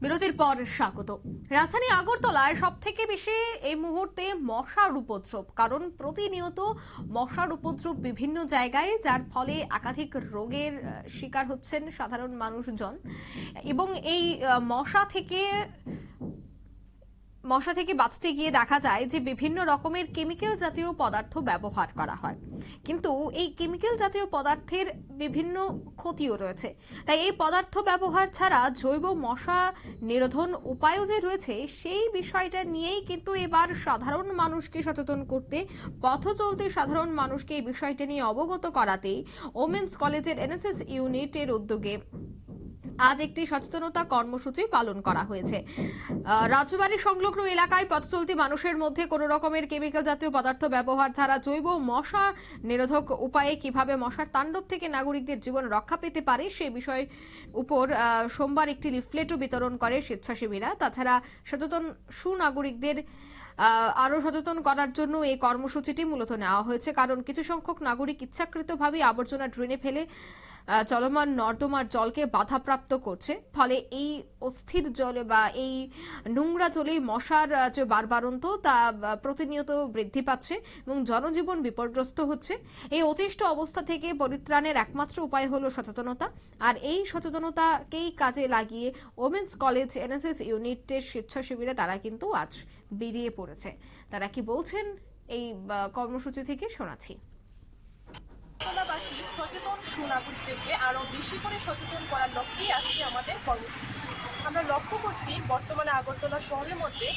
বিরতির পর স্বাগত। রাজধানী আগরতলায় সব থেকে বেশি এই মুহূর্তে মশার উপদ্রব, কারণ প্রতিনিয়ত মশার উপদ্রব বিভিন্ন জায়গায়, যার ফলে একাধিক রোগের শিকার হচ্ছেন সাধারণ মানুষজন। এবং এই মশা থেকে বাঁচতে গিয়ে দেখা যায় যে বিভিন্ন রকমের কেমিক্যাল জাতীয় পদার্থ ব্যবহার করা হয়, কিন্তু এই কেমিক্যাল জাতীয় পদার্থের বিভিন্ন ক্ষতিও রয়েছে। তাই এই পদার্থ ব্যবহার ছাড়া জৈব মশা নিরোধন উপায়ও যে রয়েছে, সেই বিষয়টা নিয়েই কিন্তু এবার সাধারণ মানুষকে সচেতন করতে, পথ চলতে সাধারণ মানুষকে এই বিষয়টা নিয়ে অবগত করাতেই ওমেন্স কলেজের এনএসএস ইউনিটের উদ্যোগে আজ একটি সচেতনতা কর্মসূচি পালন করা হয়েছে। রাজবাড়ী সংলগ্ন এলাকায় পথ চলতি মানুষের মধ্যে কোনো রকমের কেমিক্যাল জাতীয় পদার্থ ব্যবহার ছাড়া জৈব মশা নিরোধক উপায়ে কিভাবে মশার তাণ্ডব থেকে নাগরিকদের জীবন রক্ষা পেতে পারে সে বিষয়ের উপর সোমবার একটি লিফলেটও বিতরণ করে স্বেচ্ছাসেবীরা। তাছাড়া সচেতন সুনাগরিকদের আরো সচেতন করার জন্য এই কর্মসূচিটি মূলত নেওয়া হয়েছে, কারণ কিছু সংখ্যক নাগরিক ইচ্ছাকৃতভাবে আবর্জনা ড্রেনে ফেলে চলমান নর্দমার জলকে বাধাপ্রাপ্ত করছে। ফলে এই অস্থির জলে বা এই নোংরা জলে মশার যে বারবারন্ত তা প্রতিনিয়ত বৃদ্ধি পাচ্ছে এবং জনজীবন বিপর্যস্ত হচ্ছে। এই অতিষ্ঠ অবস্থা থেকে পরিত্রাণের একমাত্র উপায় হলো সচেতনতা, আর এই সচেতনতাকেই কাজে লাগিয়ে ওমেন্স কলেজ এনএসএস ইউনিটের স্বেচ্ছাসেবীরা তারা কিন্তু আজ বেরিয়ে পড়েছে। তারা কি বলছেন এই কর্মসূচি থেকে শোনাচ্ছি। আগরতলাবাসী সচেতন সুনাগরিকদেরকে আরো বেশি করে সচেতন করার লক্ষ্যেই আজকে আমাদের কর্মসূচি। আমরা লক্ষ্য করছি বর্তমানে আগরতলা শহরের মধ্যে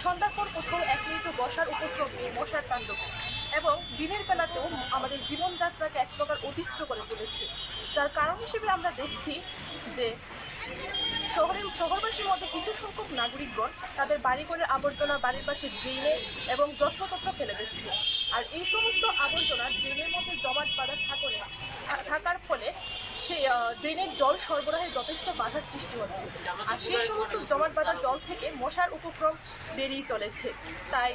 সন্ধ্যার পর কোথাও 1 মিনিটও বসার উপদ্রব নেই, মশার তাণ্ডব, এবং দিনের বেলাতেও আমাদের জীবনযাত্রাকে এক প্রকার অতিষ্ঠ করে তুলেছে। যার কারণ হিসেবে আমরা দেখছি যে শহরবাসীর মধ্যে কিছু সংখ্যক নাগরিকগণ তাদের বাড়িঘরের আবর্জনা বাড়ির পাশে ড্রেনে এবং যত্রতত্র ফেলে দিচ্ছে। আর এই সমস্ত আবর্জনা ড্রেনের মধ্যে জমাট বাঁধা থাকার ফলে সেই ড্রেনের জল সরবরাহে যথেষ্ট বাধার সৃষ্টি হচ্ছে, আর সেই সমস্ত জমাট বাঁধা জল থেকে মশার উপক্রম বেরিয়ে চলেছে। তাই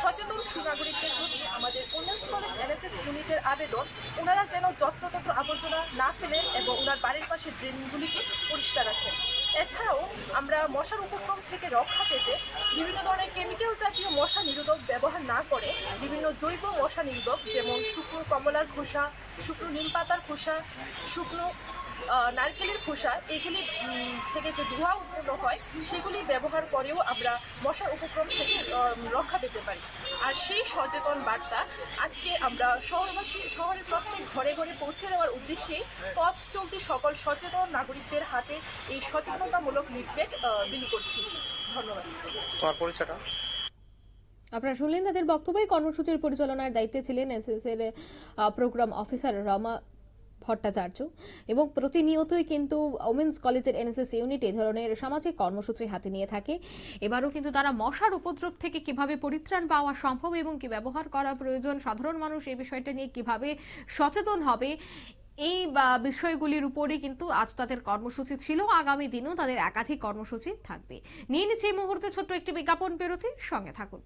সচেতন সুনাগরিকদের প্রতি আমাদের ওমেন্স কলেজ এনএসএস ইউনিটের আবেদন, ওনারা যেন যত্রতত্র আবর্জনা না ফেলেন এবং ওনার বাড়ির পাশে ড্রেনগুলিকে পরিষ্কার রাখেন। এছাড়াও আমরা মশার উপক্রম থেকে রক্ষা পেতে বিভিন্ন ধরনের কেমিক্যাল জাতীয় মশা নিরোধক ব্যবহার না করে বিভিন্ন জৈব মশা নিরোধক, যেমন শুকনো কমলার খোসা, শুকনো নিম পাতার খোসা, শুকনো নারকেলের খোসা, এগুলি থেকে যে ধোঁয়া উৎপন্ন হয় সেগুলি ব্যবহার করেও আমরা মশার উপক্রম থেকে রক্ষা পেতে পারি। আর সেই সচেতন বার্তা আজকে আমরা শহরের প্রত্যেক ঘরে ঘরে পৌঁছে দেওয়ার উদ্দেশ্যে পথ চলতি সকল সচেতন নাগরিকদের হাতে এই সচেতনতামূলক লিফলেট বিলি করছি। ধন্যবাদ। তোমার পরিচয়টা? আপনারা শুনলেন তাদের বক্তব্য। কর্মসূচির পরিচালনার দায়িত্বে ছিলেন এনএসএস এর প্রোগ্রাম অফিসার রমা ভট্টাচার্য, এবং প্রতিনিয়তই কিন্তু ওমেন্স কলেজের এনএসএস ইউনিট এই ধরনের সামাজিক কর্মসূচি হাতে নিয়ে থাকে। এবারও কিন্তু তারা মশার উপদ্রব থেকে কিভাবে পরিত্রাণ পাওয়া সম্ভব এবং কি ব্যবহার করা প্রয়োজন, সাধারণ মানুষ এই বিষয়টা নিয়ে কিভাবে সচেতন হবে, এই বিষয়গুলির উপরে কিন্তু আজ তাদের কর্মসূচি ছিল। আগামী দিনেও তাদের একাধিক কর্মসূচি থাকবে। নিয়ে নিচ্ছে এই মুহূর্তে ছোট্ট একটি বিজ্ঞাপন বিরতি, সঙ্গে থাকুন।